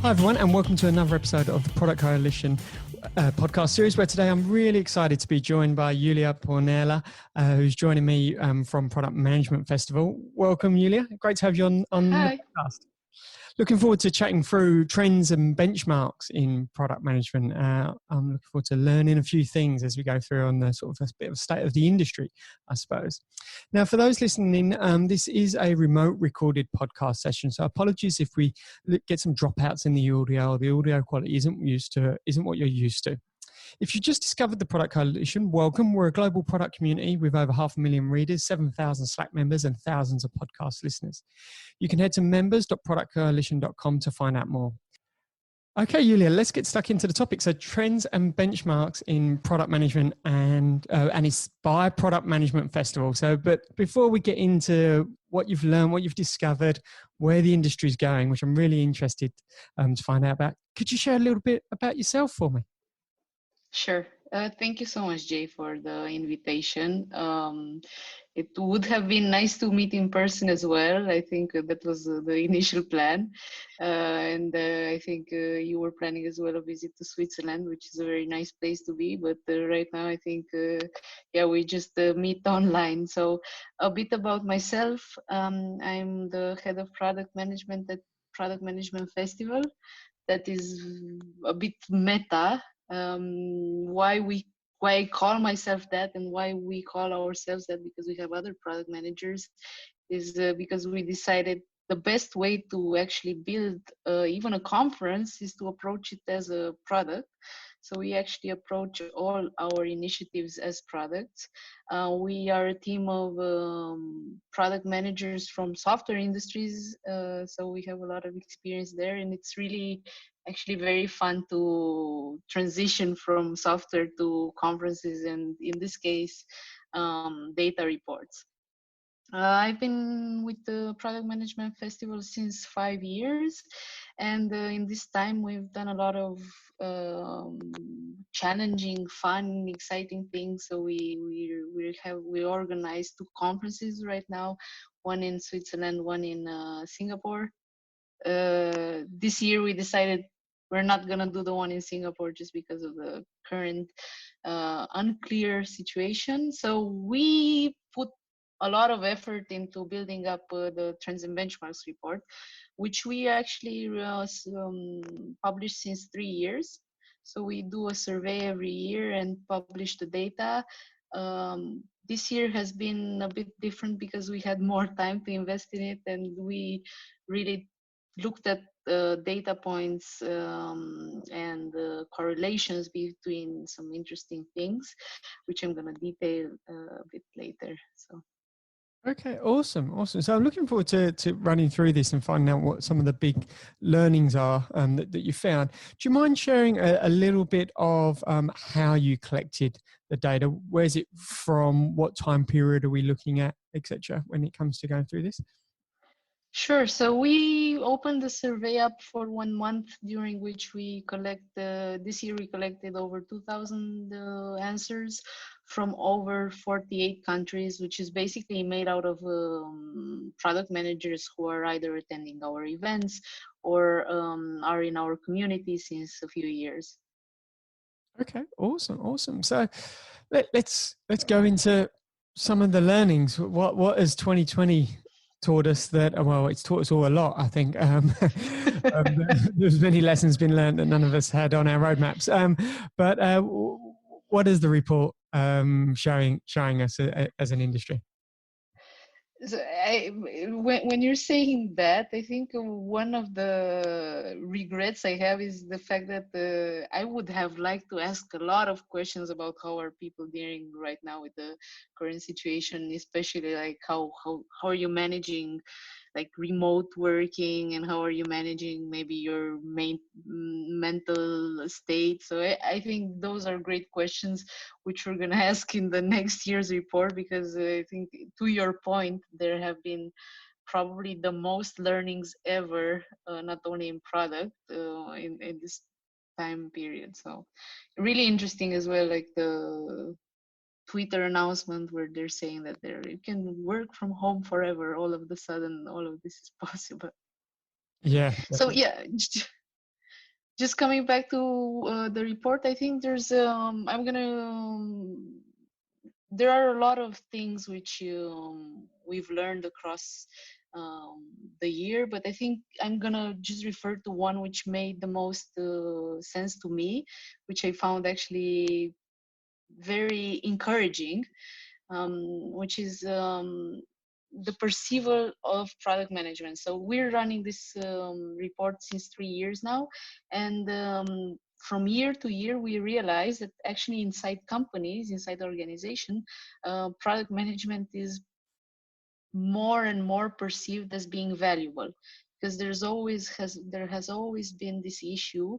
Hi everyone, and welcome to another episode of the Product Coalition podcast series, where today I'm really excited to be joined by Iulia Porneala, who's joining me from Product Management Festival. Welcome, Iulia. Great to have you on the podcast. Looking forward to chatting through trends and benchmarks in product management. I'm looking forward to learning a few things as we go through on the sort of a bit of a state of the industry, I suppose. Now, for those listening in, this is a remote recorded podcast session, so apologies if we get some dropouts in the audio, or the audio quality isn't what you're used to. If you just discovered the Product Coalition, welcome. We're a global product community with over 500,000 readers, 7,000 Slack members, and thousands of podcast listeners. You can head to members.productcoalition.com to find out more. Okay, Iulia, let's get stuck into the topic. So trends and benchmarks in product management, and it's by Product Management Festival. But before we get into what you've learned, what you've discovered, where the industry is going, which I'm really interested to find out about, could you share a little bit about yourself for me? Sure. Thank you so much, Jay, for the invitation. It would have been nice to meet in person as well. I think that was the initial plan. I think you were planning as well a visit to Switzerland, which is a very nice place to be. But right now, I think, we just meet online. So a bit about myself. I'm the head of product management at Product Management Festival. That is a bit meta. Why I call myself that and why we call ourselves that, because we have other product managers, is because we decided the best way to actually build even a conference is to approach it as a product. So we actually approach all our initiatives as products. We are a team of product managers from software industries, so we have a lot of experience there, and it's really actually very fun to transition from software to conferences, and in this case, data reports. I've been with the Product Management Festival since 5 years, and in this time we've done a lot of challenging, fun, exciting things. So we organized 2 conferences right now, one in Switzerland, one in Singapore. This year we decided we're not gonna do the one in Singapore just because of the current unclear situation. So we put a lot of effort into building up the Trends and Benchmarks report, which we actually publish since 3 years. So we do a survey every year and publish the data. This year has been a bit different because we had more time to invest in it, and we really looked at data points and correlations between some interesting things, which I'm going to detail a bit later. So. Okay, awesome. So I'm looking forward to running through this and finding out what some of the big learnings are that you found. Do you mind sharing a little bit of how you collected the data? Where's it from? What time period are we looking at, etc., when it comes to going through this? Sure. So we opened the survey up for 1 month, during which we this year we collected over 2,000 answers from over 48 countries, which is basically made out of product managers who are either attending our events or are in our community since a few years. Okay, awesome. So let's go into some of the learnings. What has 2020 taught us? That, well, it's taught us all a lot, I think. There's many lessons been learned that none of us had on our roadmaps. But what is the report showing us as an industry? So when you're saying that, I think one of the regrets I have is the fact that I would have liked to ask a lot of questions about how are people dealing right now with the current situation, especially like how are you managing like remote working, and how are you managing maybe your mental state. So I think those are great questions which we're going to ask in the next year's report, because I think, to your point, there have been probably the most learnings ever, not only in product, in this time period. So really interesting as well, like the Twitter announcement where they're saying that you can work from home forever. All of a sudden, all of this is possible. Yeah. So yeah, just coming back to the report, I think there's there are a lot of things which we've learned across the year, but I think I'm gonna just refer to one which made the most sense to me, which I found actually very encouraging, which is the perceival of product management. So we're running this report since 3 years now, and from year to year, we realize that actually inside companies, inside the organization, product management is more and more perceived as being valuable, because there has always been this issue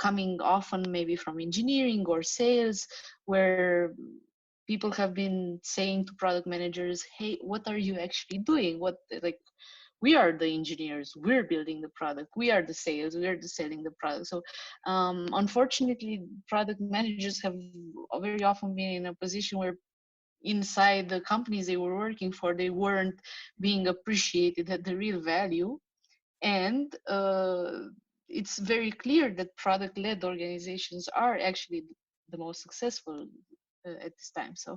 coming often maybe from engineering or sales, where people have been saying to product managers, hey, what are you actually doing? What, like, we are the engineers, we're building the product, we are the sales, we are the selling the product. So unfortunately, product managers have very often been in a position where inside the companies they were working for, they weren't being appreciated at the real value. And it's very clear that product-led organizations are actually the most successful at this time. So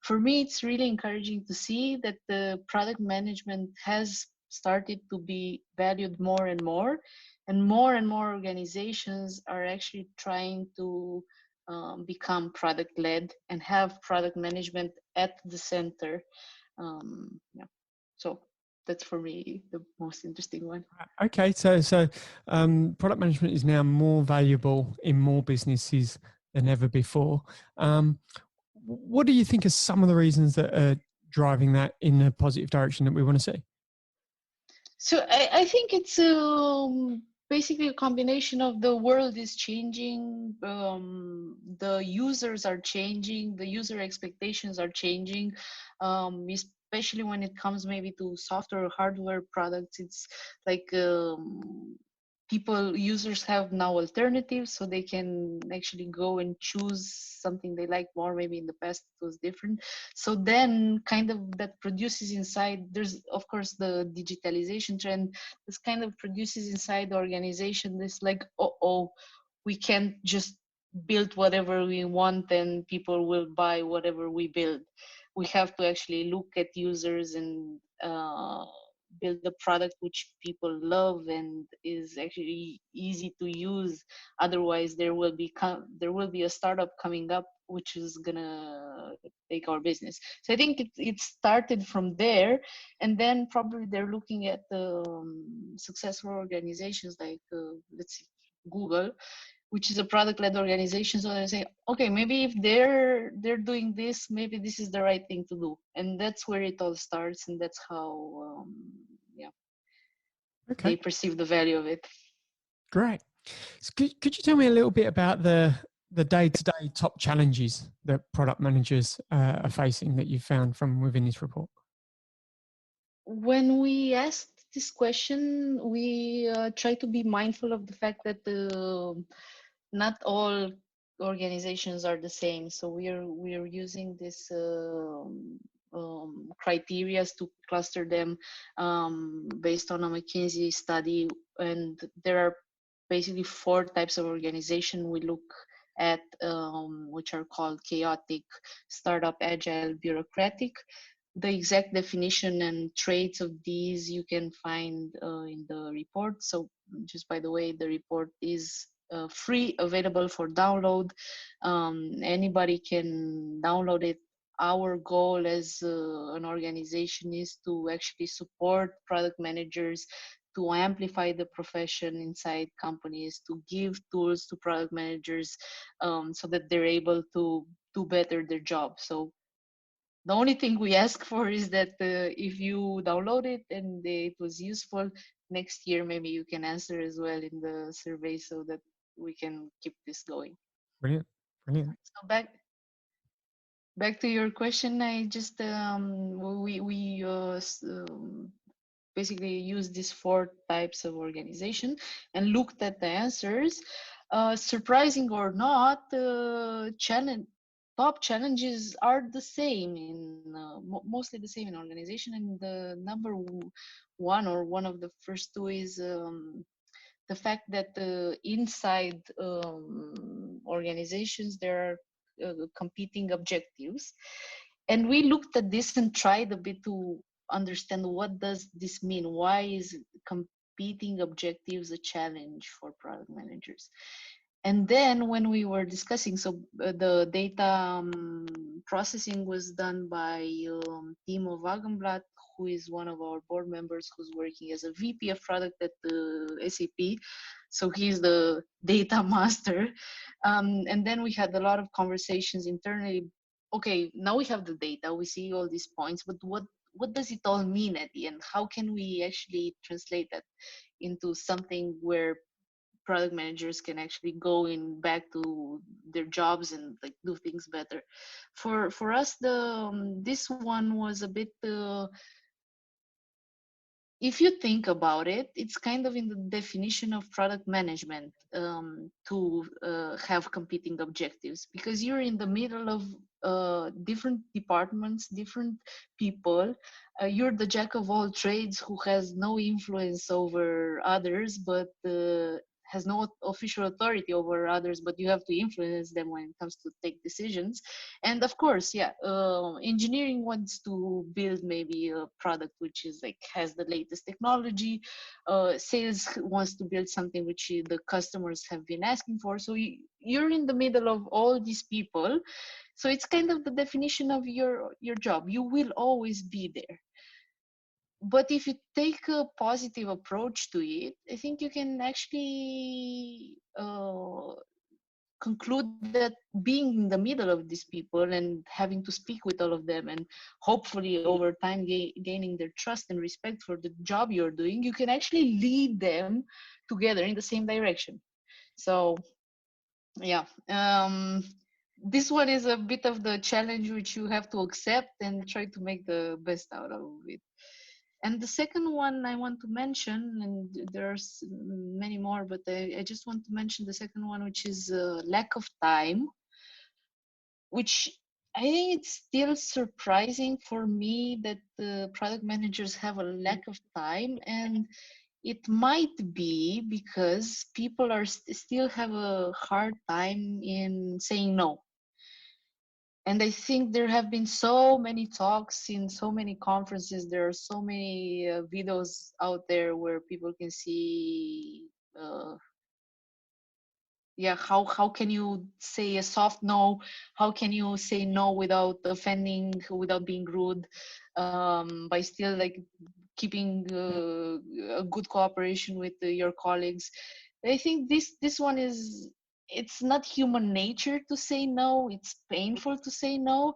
for me, it's really encouraging to see that the product management has started to be valued more and more organizations are actually trying to become product led and have product management at the center. Yeah. So that's for me the most interesting one. Okay, so product management is now more valuable in more businesses than ever before. What do you think are some of the reasons that are driving that in a positive direction that we want to see? So I think it's basically a combination of the world is changing, the users are changing, the user expectations are changing, especially when it comes maybe to software or hardware products. It's like users have now alternatives, so they can actually go and choose something they like more. Maybe in the past it was different. So then kind of that produces inside, there's of course the digitalization trend, this kind of produces inside the organization this like, oh, we can't just build whatever we want and people will buy whatever we build. We have to actually look at users and build a product which people love and is actually easy to use. Otherwise, there will be a startup coming up which is gonna take our business. So I think it started from there, and then probably they're looking at successful organizations like let's see, Google, which is a product-led organization. So they say, okay, maybe if they're doing this, maybe this is the right thing to do, and that's where it all starts, and that's how they perceive the value of it. Great. So could you tell me a little bit about the day-to-day top challenges that product managers are facing that you found from within this report? When we asked this question, we try to be mindful of the fact that not all organizations are the same. So we are using this criteria to cluster them based on a McKinsey study, and there are basically 4 types of organization we look at, which are called chaotic, startup, agile, bureaucratic. The exact definition and traits of these you can find in the report. So just by the way, the report is free, available for download. Anybody can download it. Our goal as an organization is to actually support product managers, to amplify the profession inside companies, to give tools to product managers so that they're able to do better their job. So the only thing we ask for is that if you download it and it was useful, next year maybe you can answer as well in the survey so that we can keep this going. Brilliant. So back to your question, I just we basically used these 4 types of organization and looked at the answers. Surprising or not, top challenges are the same in mostly the same in organization, and the number 1 or one of the first 2 is the fact that inside organizations there are competing objectives, and we looked at this and tried a bit to understand what does this mean. Why is competing objectives a challenge for product managers? And then when we were discussing, so the data processing was done by Timo Wagenblatt, who is one of our board members who's working as a VP of product at SAP. So he's the data master. And then we had a lot of conversations internally. Okay, now we have the data, we see all these points, but what does it all mean at the end? How can we actually translate that into something where product managers can actually go in back to their jobs and like do things better? For us, the this one was a bit if you think about it, it's kind of in the definition of product management, to have competing objectives, because you're in the middle of different departments, different people. You're the jack of all trades who has no influence over others, but has no official authority over others, but you have to influence them when it comes to take decisions. And of course, yeah, engineering wants to build maybe a product which is like has the latest technology. Sales wants to build something which the customers have been asking for. So you're in the middle of all these people. So it's kind of the definition of your job. You will always be there. But if you take a positive approach to it, I think you can actually conclude that being in the middle of these people and having to speak with all of them, and hopefully over time gaining their trust and respect for the job you're doing, you can actually lead them together in the same direction. So yeah, this one is a bit of the challenge which you have to accept and try to make the best out of it. And the second one I want to mention, and there's many more, but I just want to mention the second one, which is lack of time, which I think it's still surprising for me that the product managers have a lack of time. And it might be because people are still have a hard time in saying no. And I think there have been so many talks in so many conferences. There are so many videos out there where people can see, how can you say a soft no? How can you say no without offending, without being rude, by still like keeping a good cooperation with your colleagues? I think this one is, it's not human nature to say no. It's painful to say no.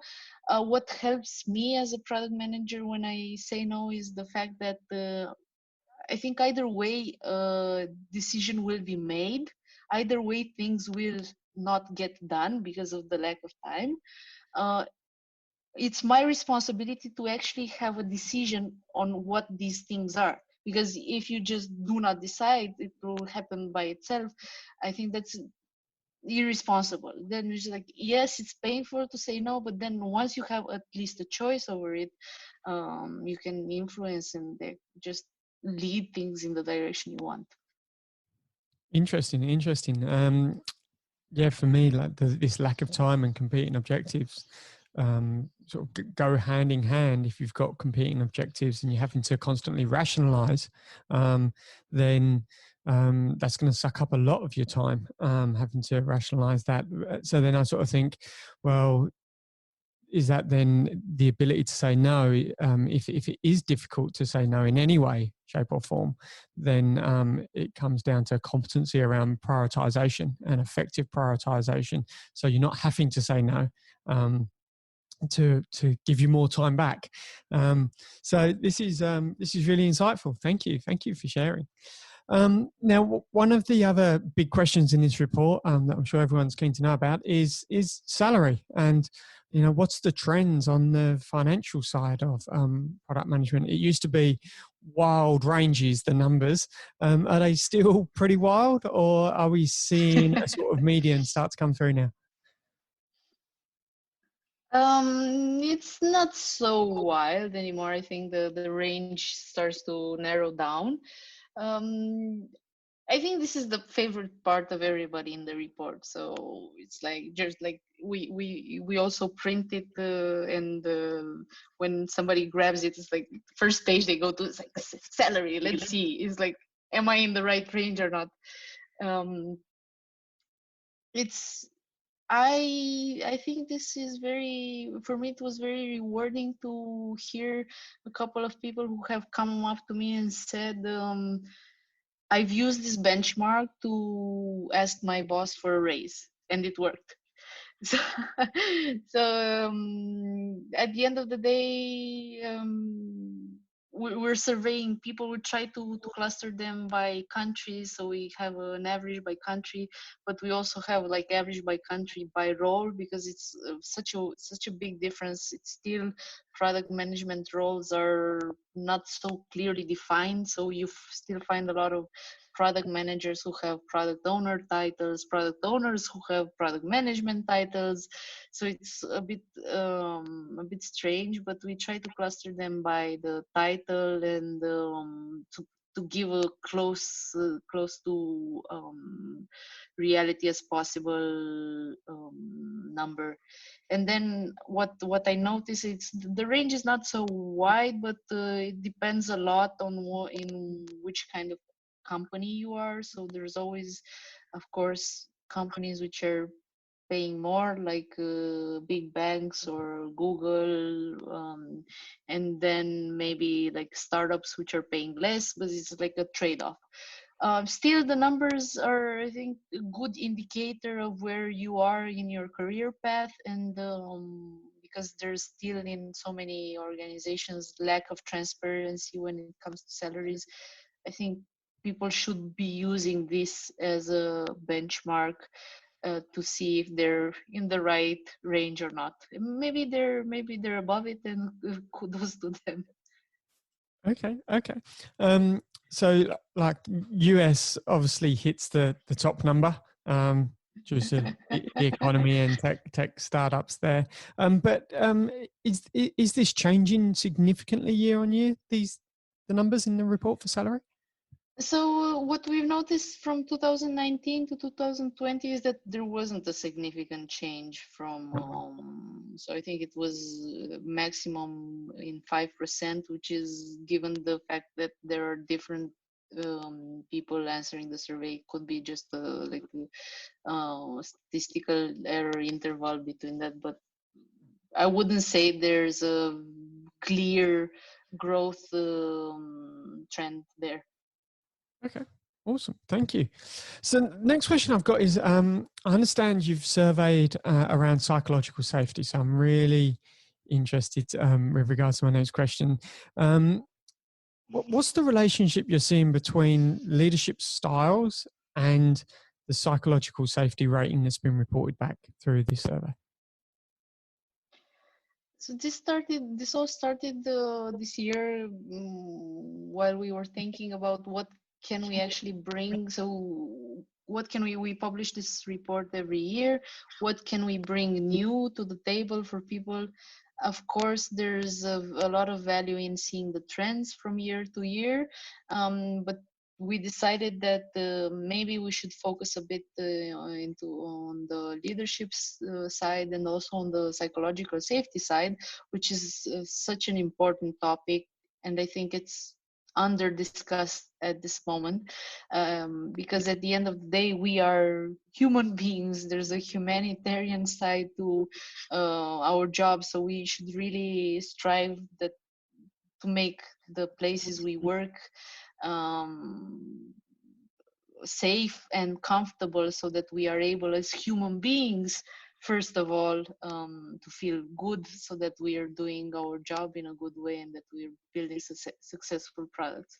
What helps me as a product manager when I say no is the fact that I think either way a decision will be made. Either way things will not get done because of the lack of time. Uh, it's my responsibility to actually have a decision on what these things are. Because if you just do not decide, it will happen by itself. I think that's irresponsible. Then it's like, yes, it's painful to say no, but then once you have at least a choice over it, you can influence and just lead things in the direction you want. Interesting. Yeah, for me, like this lack of time and competing objectives sort of go hand in hand. If you've got competing objectives and you're having to constantly rationalize, then that's going to suck up a lot of your time, having to rationalize that. So then I sort of think, well, is that then the ability to say no? If it is difficult to say no in any way, shape or form, then it comes down to competency around prioritization and effective prioritization. So you're not having to say no to give you more time back. So this is really insightful. Thank you for sharing. Now, one of the other big questions in this report that I'm sure everyone's keen to know about is salary, and what's the trends on the financial side of product management? It used to be wild ranges, the numbers. Are they still pretty wild, or are we seeing a sort of median start to come through now? It's not so wild anymore. I think the range starts to narrow down. I think this is the favorite part of everybody in the report. So it's like just like we also print it, and when somebody grabs it, it's like first page they go to. It's like salary. Let's see. It's like, am I in the right range or not? Um, it's I think this is very, for me it was very rewarding to hear a couple of people who have come up to me and said, I've used this benchmark to ask my boss for a raise, and it worked. So, at the end of the day, we're surveying people. We try to cluster them by countries, so we have an average by country, but we also have like average by country by role, because it's such a big difference. It's still, product management roles are not so clearly defined, so you still find a lot of product managers who have product owner titles, product owners who have product management titles. So it's a bit strange, but we try to cluster them by the title, and to give a close to reality as possible number. And then what I notice, it's the range is not so wide, but it depends a lot on in which kind of company you are. So there's always, of course, companies which are paying more, like big banks or Google, and then maybe like startups which are paying less, but it's like a trade-off. Still, the numbers are, I think, a good indicator of where you are in your career path, and because there's still in so many organizations lack of transparency when it comes to salaries. I think people should be using this as a benchmark to see if they're in the right range or not. Maybe they're above it, and kudos to them. Okay. So like US obviously hits the top number due to the economy and tech startups there. But is this changing significantly year on year? The numbers in the report for salary? So what we've noticed from 2019 to 2020 is that there wasn't a significant change from, so I think it was maximum in 5%, which is, given the fact that there are different people answering the survey, could be just like statistical error interval between that, but I wouldn't say there's a clear growth trend there. Okay, awesome. Thank you. So next question I've got is, I understand you've surveyed around psychological safety. So I'm really interested with regards to my next question. What's the relationship you're seeing between leadership styles and the psychological safety rating that's been reported back through this survey? So this all started this year, while we were thinking about what can we actually bring. So what can we publish this report every year. What can we bring new to the table for people? Of course, there's a lot of value in seeing the trends from year to year, but we decided that maybe we should focus a bit on the leadership side, and also on the psychological safety side, which is such an important topic, and I think it's under discussed at this moment, because at the end of the day we are human beings. There's a humanitarian side to our job, so we should really strive to make the places we work safe and comfortable, so that we are able as human beings, first of all, to feel good, so that we are doing our job in a good way, and that we're building successful products.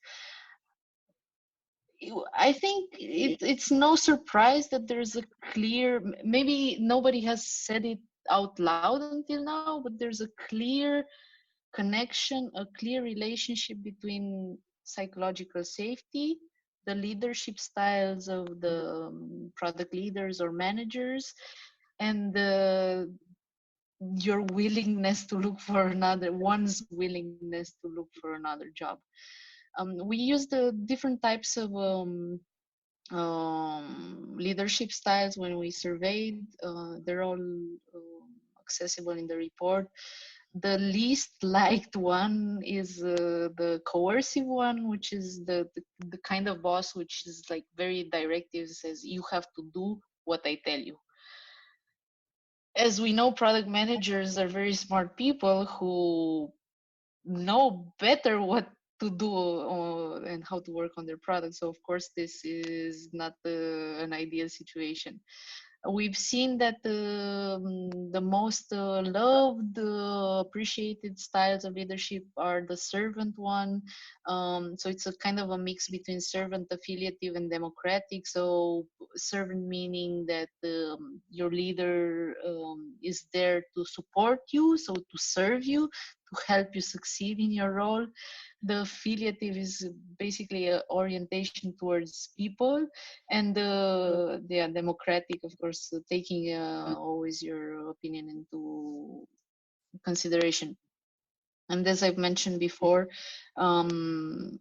I think it's no surprise that there's a clear, maybe nobody has said it out loud until now, but there's a clear connection, a clear relationship between psychological safety, the leadership styles of the product leaders or managers, and your willingness to look for one's willingness to look for another job. We use the different types of leadership styles when we surveyed. They're all accessible in the report. The least liked one is the coercive one, which is the kind of boss which is like very directive, says you have to do what I tell you. As we know, product managers are very smart people who know better what to do and how to work on their product. So of course, this is not an ideal situation. We've seen that the most loved, appreciated styles of leadership are the servant one. So it's a kind of a mix between servant, affiliative, and democratic. So servant meaning that your leader is there to support you, so to serve you, to help you succeed in your role. The affiliative is basically an orientation towards people, and the democratic, of course, taking always your opinion into consideration. And as I've mentioned before, when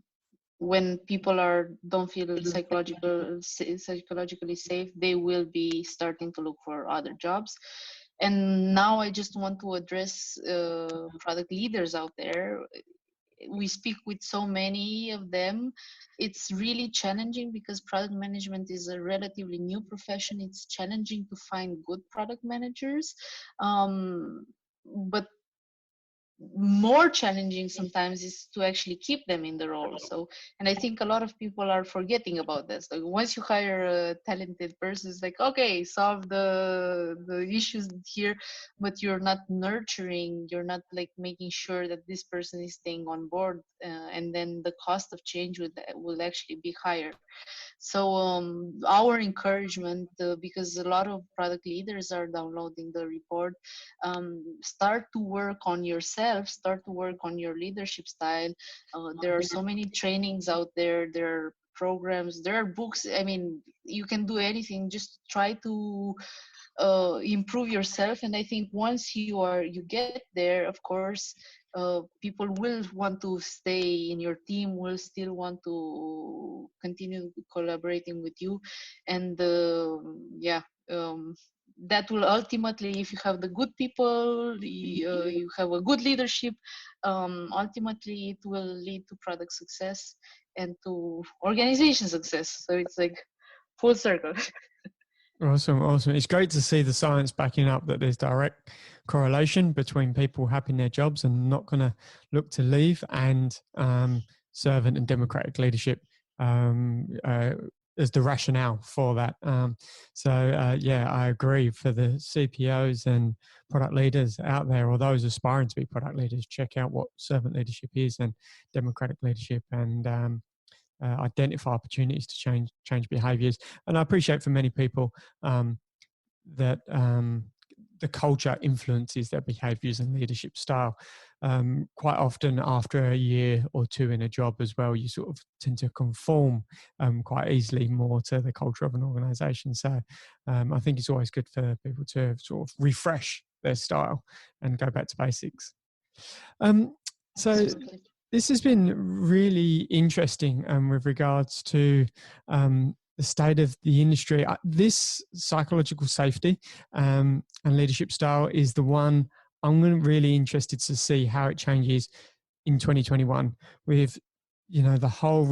people don't feel psychologically safe, they will be starting to look for other jobs. And now I just want to address product leaders out there. We speak with so many of them. It's really challenging because product management is a relatively new profession. It's challenging to find good product managers, but more challenging sometimes is to actually keep them in the role. So, and I think a lot of people are forgetting about this. Like once you hire a talented person, it's like, okay, solve the issues here, but you're not nurturing, you're not like making sure that this person is staying on board, and then the cost of change will actually be higher. So our encouragement, because a lot of product leaders are downloading the report, start to work on yourself, start to work on your leadership style. There are so many trainings out there. There are programs, there are books. I mean, you can do anything. Just try to improve yourself. And I think once you get there, of course, people will want to stay in your team, will still want to continue collaborating with you. And yeah, that will ultimately, if you have the good people, you have a good leadership, ultimately it will lead to product success and to organization success. So it's like full circle. Awesome, awesome. It's great to see the science backing up that there's direct correlation between people having their jobs and not going to look to leave, and servant and democratic leadership as the rationale for that. Yeah, I agree. For the CPOs and product leaders out there, or those aspiring to be product leaders, check out what servant leadership is and democratic leadership, and identify opportunities to change behaviours. And I appreciate for many people that the culture influences their behaviours and leadership style. Quite often after a year or two in a job as well, you sort of tend to conform quite easily more to the culture of an organisation. So I think it's always good for people to sort of refresh their style and go back to basics. So this has been really interesting with regards to the state of the industry. This psychological safety and leadership style is the one I'm really interested to see how it changes in 2021 with, the whole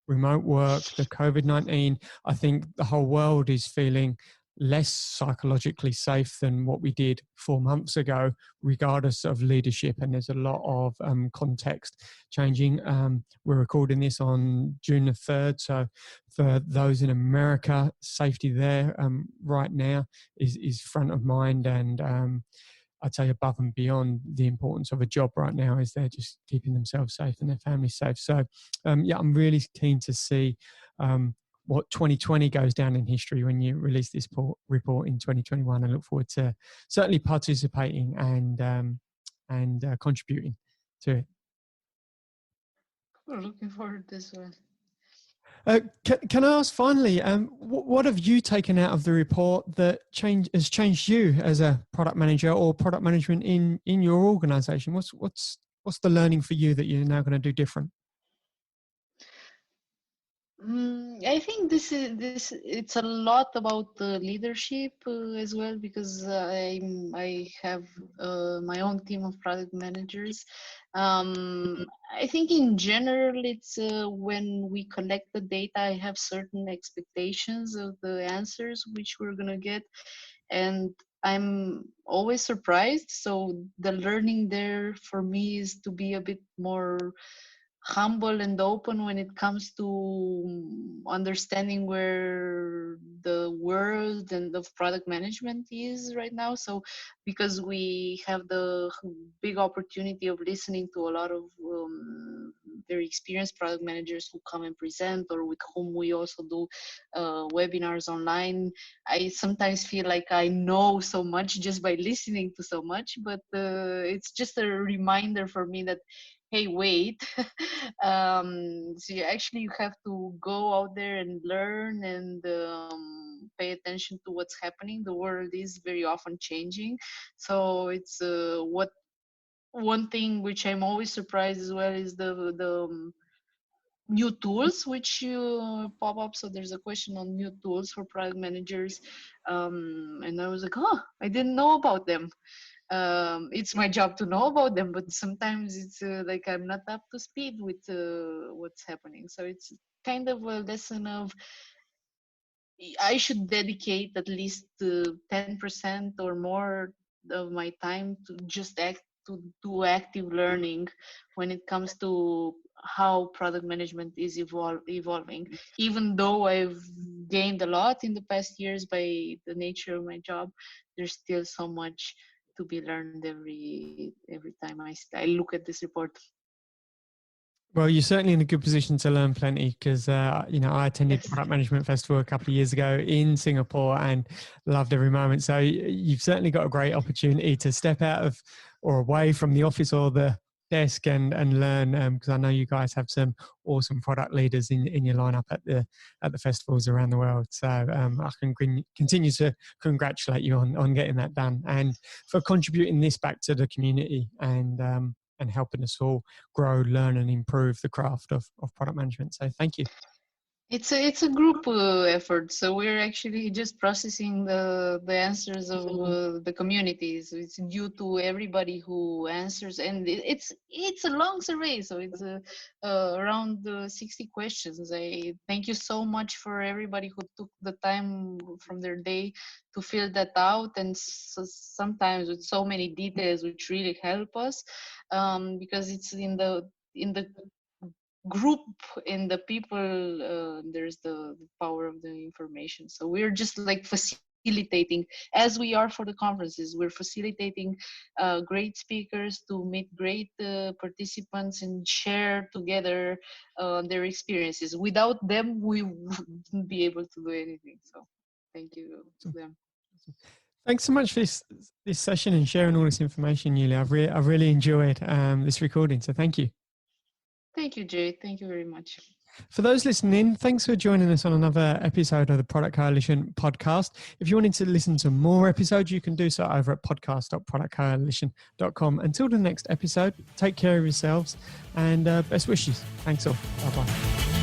remote work, the COVID-19. I think the whole world is feeling less psychologically safe than what we did 4 months ago, regardless of leadership. And there's a lot of context changing. We're recording this on June the 3rd. So for those in America, safety there right now is front of mind. And I'd say above and beyond the importance of a job right now is they're just keeping themselves safe and their families safe. So I'm really keen to see what 2020 goes down in history when you release this report in 2021. I look forward to certainly participating and contributing to it. We're looking forward to this one. Can I ask finally, what have you taken out of the report that has changed you as a product manager or product management in your organization? What's the learning for you that you're now going to do different? I think this it's a lot about leadership as well, because I have my own team of product managers. I think in general it's when we collect the data, I have certain expectations of the answers which we're gonna get, and I'm always surprised. So the learning there for me is to be a bit more humble and open when it comes to understanding where the world and the product management is right now. So because we have the big opportunity of listening to a lot of very experienced product managers who come and present, or with whom we also do webinars online, I sometimes feel like I know so much just by listening to so much, but it's just a reminder for me that, hey, wait. So you have to go out there and learn and pay attention to what's happening. The world is very often changing, so it's what one thing which I'm always surprised as well is the new tools which pop up. So there's a question on new tools for product managers, and I was like, oh, I didn't know about them. It's my job to know about them, but sometimes it's like I'm not up to speed with what's happening. So it's kind of a lesson of I should dedicate at least 10% or more of my time to just to do active learning when it comes to how product management is evolving. Even though I've gained a lot in the past years by the nature of my job, there's still so much to be learned every time I look at this report. Well, you're certainly in a good position to learn plenty, because, I attended Yes. Product Management Festival a couple of years ago in Singapore and loved every moment. So you've certainly got a great opportunity to step out of or away from the office or the desk and learn, because I know you guys have some awesome product leaders in your lineup at the festivals around the world. So I can continue to congratulate you on getting that done, and for contributing this back to the community, and helping us all grow, learn, and improve the craft of product management. So thank you. It's a group effort, so we're actually just processing the answers of the communities. It's due to everybody who answers, and it's a long survey, so it's around 60 questions. I thank you so much for everybody who took the time from their day to fill that out, and sometimes with so many details which really help us, because it's in the group, in the people, there's the power of the information. So we're just like facilitating, as we are for the conferences, we're facilitating great speakers to meet great participants and share together their experiences. Without them, we wouldn't be able to do anything. So thank you to them. Thanks so much for this session and sharing all this information, Iulia. I've really enjoyed this recording, so thank you. Thank you, Jay. Thank you very much. For those listening, thanks for joining us on another episode of the Product Coalition podcast. If you wanted to listen to more episodes, you can do so over at podcast.productcoalition.com. Until the next episode, take care of yourselves and best wishes. Thanks all. Bye-bye.